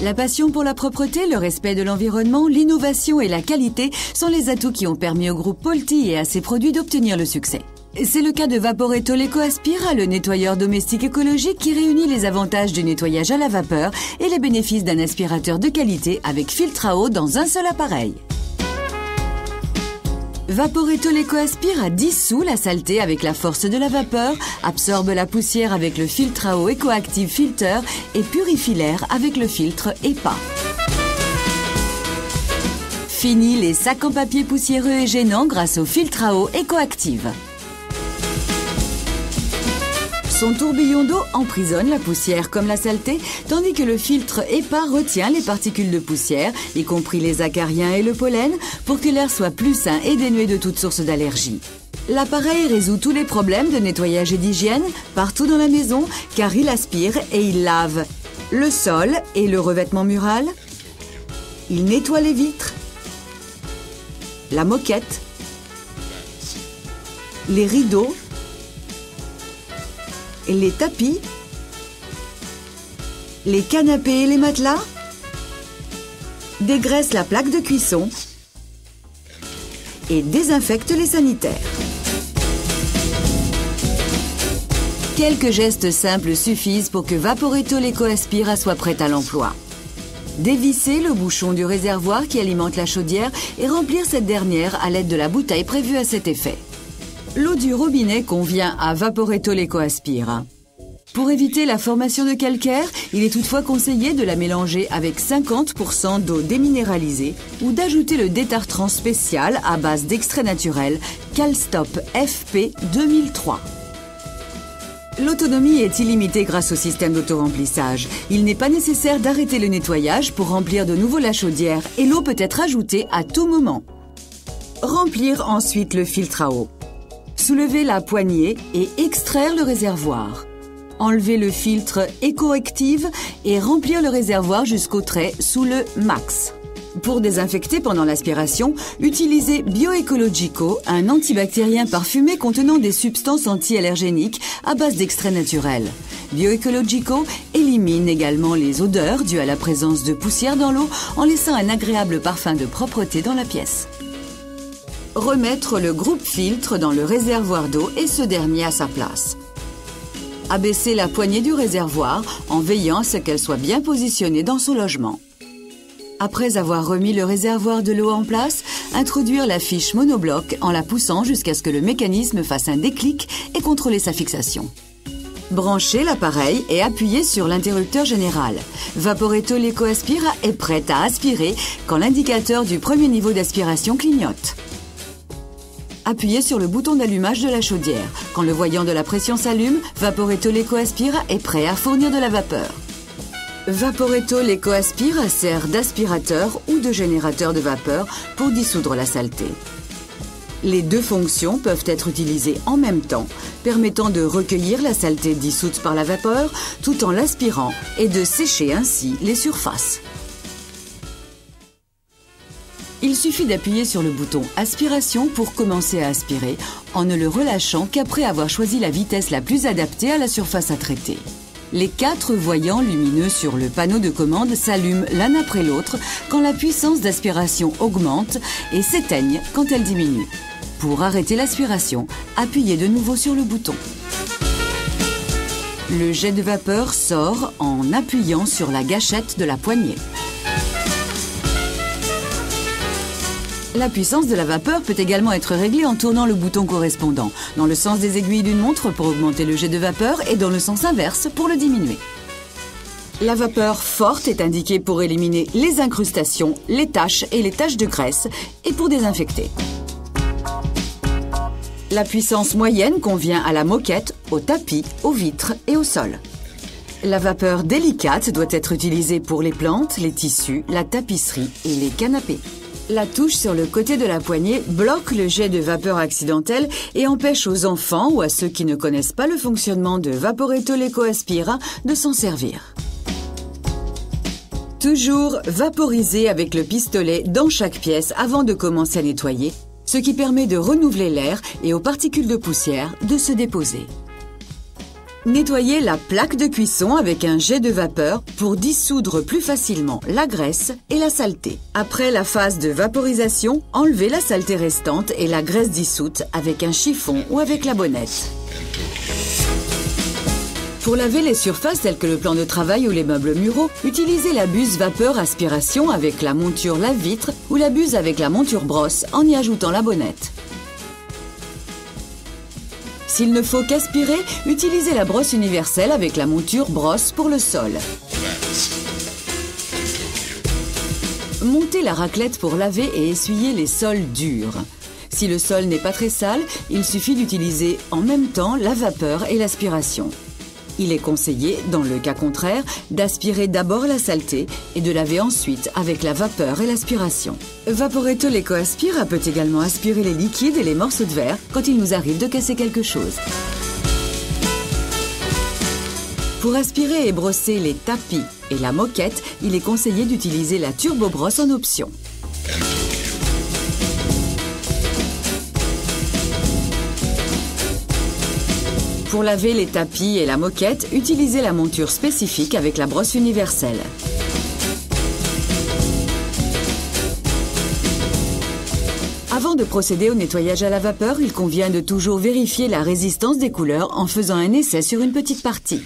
La passion pour la propreté, le respect de l'environnement, l'innovation et la qualité sont les atouts qui ont permis au groupe Polti et à ses produits d'obtenir le succès. C'est le cas de Vaporetto l'EcoAspira, le nettoyeur domestique écologique qui réunit les avantages du nettoyage à la vapeur et les bénéfices d'un aspirateur de qualité avec filtre à eau dans un seul appareil. Vaporetto l'EcoAspira dissout la saleté avec la force de la vapeur, absorbe la poussière avec le filtre à eau EcoActive Filter et purifie l'air avec le filtre EPA. Fini les sacs en papier poussiéreux et gênants grâce au filtre à eau EcoActive. Son tourbillon d'eau emprisonne la poussière comme la saleté, tandis que le filtre EPA retient les particules de poussière, y compris les acariens et le pollen, pour que l'air soit plus sain et dénué de toute source d'allergie. L'appareil résout tous les problèmes de nettoyage et d'hygiène partout dans la maison, car il aspire et il lave le sol et le revêtement mural. Il nettoie les vitres, la moquette, les rideaux, les tapis, les canapés et les matelas, dégraisse la plaque de cuisson et désinfecte les sanitaires. Quelques gestes simples suffisent pour que Vaporetto l'EcoAspira soit prête à l'emploi. Dévisser le bouchon du réservoir qui alimente la chaudière et remplir cette dernière à l'aide de la bouteille prévue à cet effet. L'eau du robinet convient à Vaporetto l'EcoAspira. Pour éviter la formation de calcaire, il est toutefois conseillé de la mélanger avec 50% d'eau déminéralisée ou d'ajouter le détartrant spécial à base d'extrait naturel Calstop FP 2003. L'autonomie est illimitée grâce au système d'autoremplissage. Il n'est pas nécessaire d'arrêter le nettoyage pour remplir de nouveau la chaudière et l'eau peut être ajoutée à tout moment. Remplir ensuite le filtre à eau. Soulever la poignée et extraire le réservoir. Enlever le filtre EcoActive et remplir le réservoir jusqu'au trait sous le max. Pour désinfecter pendant l'aspiration, utilisez BioEcologico, un antibactérien parfumé contenant des substances anti-allergéniques à base d'extrait naturel. BioEcologico élimine également les odeurs dues à la présence de poussière dans l'eau en laissant un agréable parfum de propreté dans la pièce. Remettre le groupe filtre dans le réservoir d'eau et ce dernier à sa place. Abaisser la poignée du réservoir en veillant à ce qu'elle soit bien positionnée dans son logement. Après avoir remis le réservoir de l'eau en place, introduire la fiche monobloc en la poussant jusqu'à ce que le mécanisme fasse un déclic et contrôler sa fixation. Branchez l'appareil et appuyez sur l'interrupteur général. Vaporetto l'EcoAspira est prête à aspirer quand l'indicateur du premier niveau d'aspiration clignote. Appuyez sur le bouton d'allumage de la chaudière. Quand le voyant de la pression s'allume, Vaporetto l'EcoAspira est prêt à fournir de la vapeur. Vaporetto l'EcoAspira sert d'aspirateur ou de générateur de vapeur pour dissoudre la saleté. Les deux fonctions peuvent être utilisées en même temps, permettant de recueillir la saleté dissoute par la vapeur tout en l'aspirant et de sécher ainsi les surfaces. Il suffit d'appuyer sur le bouton aspiration pour commencer à aspirer en ne le relâchant qu'après avoir choisi la vitesse la plus adaptée à la surface à traiter. Les 4 voyants lumineux sur le panneau de commande s'allument l'un après l'autre quand la puissance d'aspiration augmente et s'éteignent quand elle diminue. Pour arrêter l'aspiration, appuyez de nouveau sur le bouton. Le jet de vapeur sort en appuyant sur la gâchette de la poignée. La puissance de la vapeur peut également être réglée en tournant le bouton correspondant, dans le sens des aiguilles d'une montre pour augmenter le jet de vapeur et dans le sens inverse pour le diminuer. La vapeur forte est indiquée pour éliminer les incrustations, les taches et les taches de graisse et pour désinfecter. La puissance moyenne convient à la moquette, au tapis, aux vitres et au sol. La vapeur délicate doit être utilisée pour les plantes, les tissus, la tapisserie et les canapés. La touche sur le côté de la poignée bloque le jet de vapeur accidentel et empêche aux enfants ou à ceux qui ne connaissent pas le fonctionnement de Vaporetto l'EcoAspira de s'en servir. Toujours vaporiser avec le pistolet dans chaque pièce avant de commencer à nettoyer, ce qui permet de renouveler l'air et aux particules de poussière de se déposer. Nettoyez la plaque de cuisson avec un jet de vapeur pour dissoudre plus facilement la graisse et la saleté. Après la phase de vaporisation, enlevez la saleté restante et la graisse dissoute avec un chiffon ou avec la bonnette. Pour laver les surfaces telles que le plan de travail ou les meubles muraux, utilisez la buse vapeur aspiration avec la monture lave-vitre ou la buse avec la monture brosse en y ajoutant la bonnette. S'il ne faut qu'aspirer, utilisez la brosse universelle avec la monture brosse pour le sol. Montez la raclette pour laver et essuyer les sols durs. Si le sol n'est pas très sale, il suffit d'utiliser en même temps la vapeur et l'aspiration. Il est conseillé, dans le cas contraire, d'aspirer d'abord la saleté et de laver ensuite avec la vapeur et l'aspiration. Vaporetto l'Eco-Aspire peut également aspirer les liquides et les morceaux de verre quand il nous arrive de casser quelque chose. Pour aspirer et brosser les tapis et la moquette, il est conseillé d'utiliser la turbo brosse en option. Pour laver les tapis et la moquette, utilisez la monture spécifique avec la brosse universelle. Avant de procéder au nettoyage à la vapeur, il convient de toujours vérifier la résistance des couleurs en faisant un essai sur une petite partie.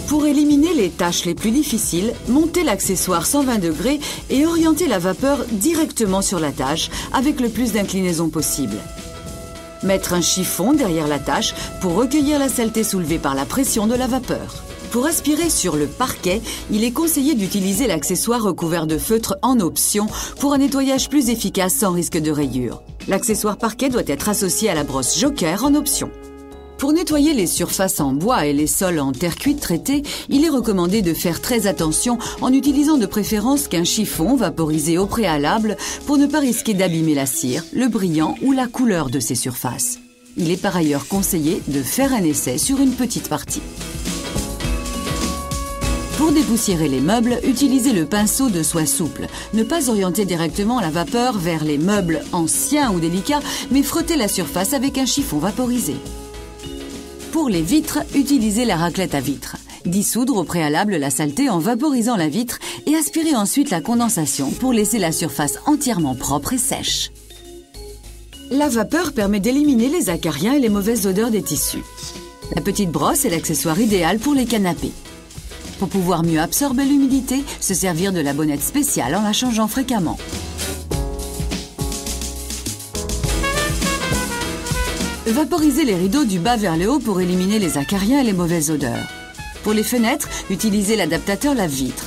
Pour éliminer les tâches les plus difficiles, montez l'accessoire 120 degrés et orientez la vapeur directement sur la tâche avec le plus d'inclinaison possible. Mettre un chiffon derrière la tâche pour recueillir la saleté soulevée par la pression de la vapeur. Pour aspirer sur le parquet, il est conseillé d'utiliser l'accessoire recouvert de feutre en option pour un nettoyage plus efficace sans risque de rayures. L'accessoire parquet doit être associé à la brosse Joker en option. Pour nettoyer les surfaces en bois et les sols en terre cuite traitée, il est recommandé de faire très attention en utilisant de préférence qu'un chiffon vaporisé au préalable pour ne pas risquer d'abîmer la cire, le brillant ou la couleur de ces surfaces. Il est par ailleurs conseillé de faire un essai sur une petite partie. Pour dépoussiérer les meubles, utilisez le pinceau de soie souple. Ne pas orienter directement la vapeur vers les meubles anciens ou délicats, mais frottez la surface avec un chiffon vaporisé. Pour les vitres, utilisez la raclette à vitre. Dissoudre au préalable la saleté en vaporisant la vitre et aspirer ensuite la condensation pour laisser la surface entièrement propre et sèche. La vapeur permet d'éliminer les acariens et les mauvaises odeurs des tissus. La petite brosse est l'accessoire idéal pour les canapés. Pour pouvoir mieux absorber l'humidité, se servir de la bonnette spéciale en la changeant fréquemment. Vaporisez les rideaux du bas vers le haut pour éliminer les acariens et les mauvaises odeurs. Pour les fenêtres, utilisez l'adaptateur lave-vitre.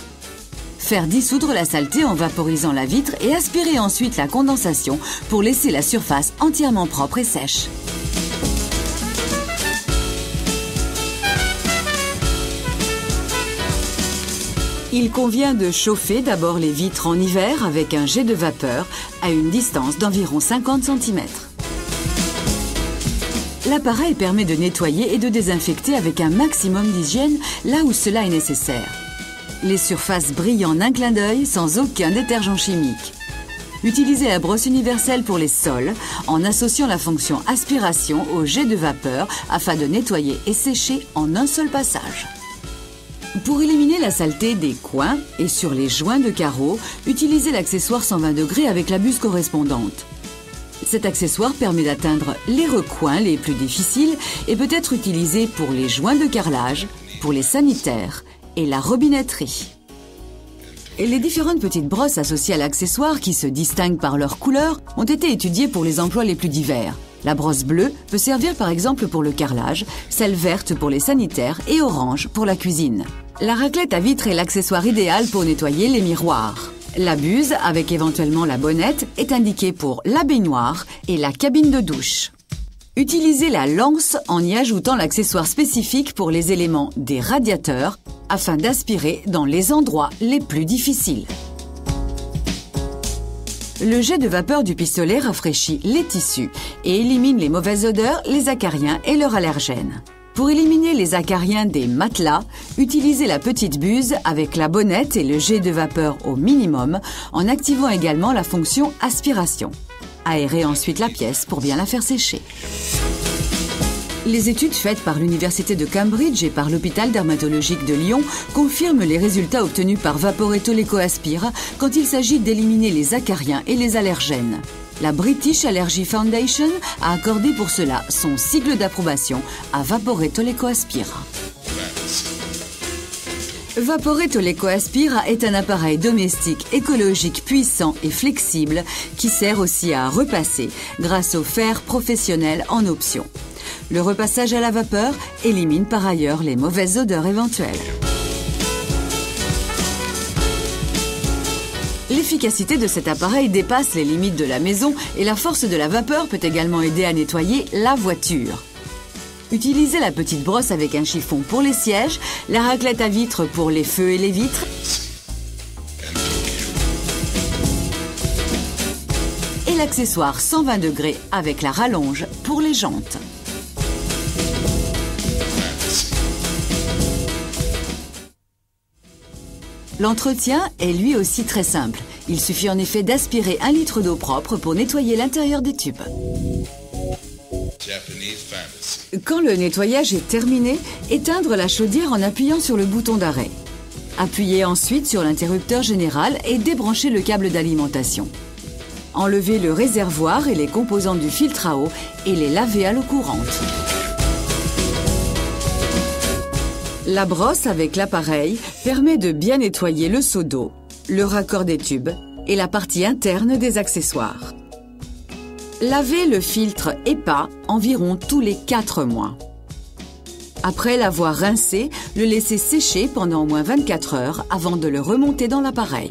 Faire dissoudre la saleté en vaporisant la vitre et aspirer ensuite la condensation pour laisser la surface entièrement propre et sèche. Il convient de chauffer d'abord les vitres en hiver avec un jet de vapeur à une distance d'environ 50 cm. L'appareil permet de nettoyer et de désinfecter avec un maximum d'hygiène là où cela est nécessaire. Les surfaces brillent en un clin d'œil sans aucun détergent chimique. Utilisez la brosse universelle pour les sols en associant la fonction aspiration au jet de vapeur afin de nettoyer et sécher en un seul passage. Pour éliminer la saleté des coins et sur les joints de carreaux, utilisez l'accessoire 120 degrés avec la buse correspondante. Cet accessoire permet d'atteindre les recoins les plus difficiles et peut être utilisé pour les joints de carrelage, pour les sanitaires et la robinetterie. Et les différentes petites brosses associées à l'accessoire qui se distinguent par leur couleur ont été étudiées pour les emplois les plus divers. La brosse bleue peut servir par exemple pour le carrelage, celle verte pour les sanitaires et orange pour la cuisine. La raclette à vitre est l'accessoire idéal pour nettoyer les miroirs. La buse, avec éventuellement la bonnette, est indiquée pour la baignoire et la cabine de douche. Utilisez la lance en y ajoutant l'accessoire spécifique pour les éléments des radiateurs afin d'aspirer dans les endroits les plus difficiles. Le jet de vapeur du pistolet rafraîchit les tissus et élimine les mauvaises odeurs, les acariens et leurs allergènes. Pour éliminer les acariens des matelas, utilisez la petite buse avec la bonnette et le jet de vapeur au minimum en activant également la fonction aspiration. Aérez ensuite la pièce pour bien la faire sécher. Les études faites par l'Université de Cambridge et par l'hôpital dermatologique de Lyon confirment les résultats obtenus par Vaporetto l'EcoAspira quand il s'agit d'éliminer les acariens et les allergènes. La British Allergy Foundation a accordé pour cela son sigle d'approbation à Vaporetto l'EcoAspira. Vaporetto l'EcoAspira est un appareil domestique écologique puissant et flexible qui sert aussi à repasser grâce au fer professionnel en option. Le repassage à la vapeur élimine par ailleurs les mauvaises odeurs éventuelles. L'efficacité de cet appareil dépasse les limites de la maison et la force de la vapeur peut également aider à nettoyer la voiture. Utilisez la petite brosse avec un chiffon pour les sièges, la raclette à vitres pour les feux et les vitres, et l'accessoire 120 degrés avec la rallonge pour les jantes. L'entretien est lui aussi très simple. Il suffit en effet d'aspirer 1 litre d'eau propre pour nettoyer l'intérieur des tubes. Quand le nettoyage est terminé, éteindre la chaudière en appuyant sur le bouton d'arrêt. Appuyez ensuite sur l'interrupteur général et débranchez le câble d'alimentation. Enlevez le réservoir et les composants du filtre à eau et les lavez à l'eau courante. La brosse avec l'appareil permet de bien nettoyer le seau d'eau, le raccord des tubes et la partie interne des accessoires. Lavez le filtre EPA environ tous les 4 mois. Après l'avoir rincé, le laissez sécher pendant au moins 24 heures avant de le remonter dans l'appareil.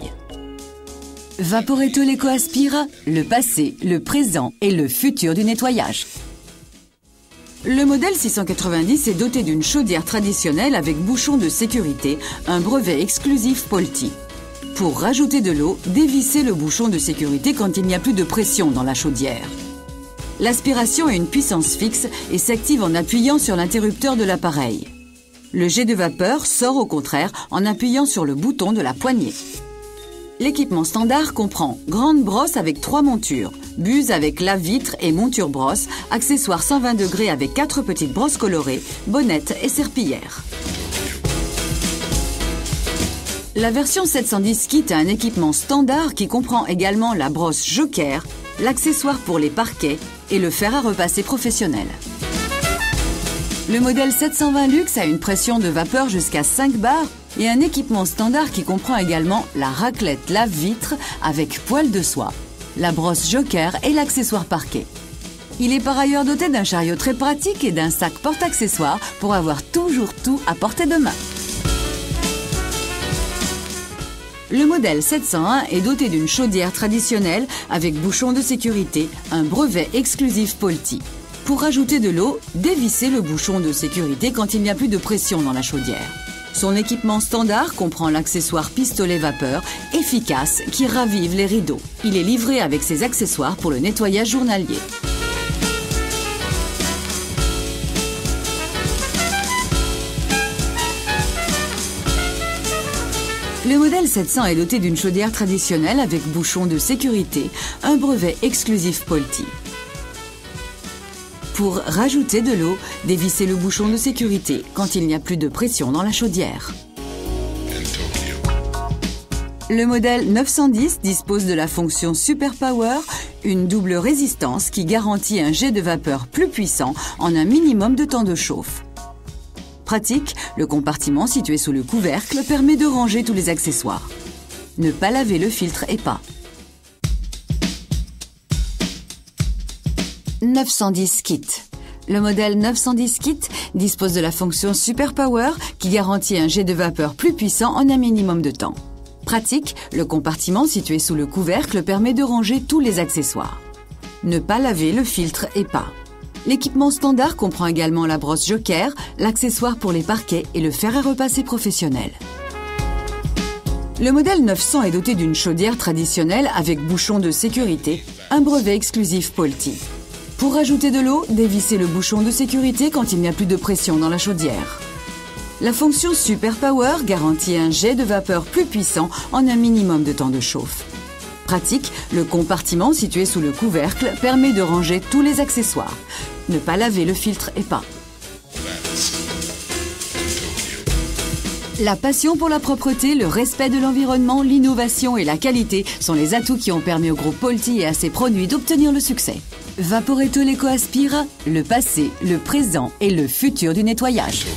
Vaporetto l'EcoAspira, le passé, le présent et le futur du nettoyage. Le modèle 690 est doté d'une chaudière traditionnelle avec bouchon de sécurité, un brevet exclusif Polti. Pour rajouter de l'eau, dévissez le bouchon de sécurité quand il n'y a plus de pression dans la chaudière. L'aspiration a une puissance fixe et s'active en appuyant sur l'interrupteur de l'appareil. Le jet de vapeur sort au contraire en appuyant sur le bouton de la poignée. L'équipement standard comprend grande brosse avec 3 montures, buse avec lave-vitre et monture brosse, accessoires 120 degrés avec 4 petites brosses colorées, bonnette et serpillière. La version 710 Kit a un équipement standard qui comprend également la brosse Joker, l'accessoire pour les parquets et le fer à repasser professionnel. Le modèle 720 Luxe a une pression de vapeur jusqu'à 5 bars et un équipement standard qui comprend également la raclette lave-vitre avec poêle de soie, la brosse Joker et l'accessoire parquet. Il est par ailleurs doté d'un chariot très pratique et d'un sac porte-accessoires pour avoir toujours tout à portée de main. Le modèle 701 est doté d'une chaudière traditionnelle avec bouchon de sécurité, un brevet exclusif Polti. Pour rajouter de l'eau, dévissez le bouchon de sécurité quand il n'y a plus de pression dans la chaudière. Son équipement standard comprend l'accessoire pistolet vapeur, efficace, qui ravive les rideaux. Il est livré avec ses accessoires pour le nettoyage journalier. Le modèle 700 est doté d'une chaudière traditionnelle avec bouchon de sécurité, un brevet exclusif Polti. Pour rajouter de l'eau, dévissez le bouchon de sécurité quand il n'y a plus de pression dans la chaudière. Le modèle 910 dispose de la fonction Super Power, une double résistance qui garantit un jet de vapeur plus puissant en un minimum de temps de chauffe. Pratique, le compartiment situé sous le couvercle permet de ranger tous les accessoires. Ne pas laver le filtre EPA. 910 Kit. Le modèle 910 Kit dispose de la fonction Super Power qui garantit un jet de vapeur plus puissant en un minimum de temps. Pratique, le compartiment situé sous le couvercle permet de ranger tous les accessoires. Ne pas laver le filtre EPA. L'équipement standard comprend également la brosse Joker, l'accessoire pour les parquets et le fer à repasser professionnel. Le modèle 900 est doté d'une chaudière traditionnelle avec bouchon de sécurité, un brevet exclusif Polti. Pour rajouter de l'eau, dévissez le bouchon de sécurité quand il n'y a plus de pression dans la chaudière. La fonction Super Power garantit un jet de vapeur plus puissant en un minimum de temps de chauffe. Pratique, le compartiment situé sous le couvercle permet de ranger tous les accessoires. Ne pas laver le filtre EPA. La passion pour la propreté, le respect de l'environnement, l'innovation et la qualité sont les atouts qui ont permis au groupe Polti et à ses produits d'obtenir le succès. Vaporetto l'Eco Aspira, le passé, le présent et le futur du nettoyage.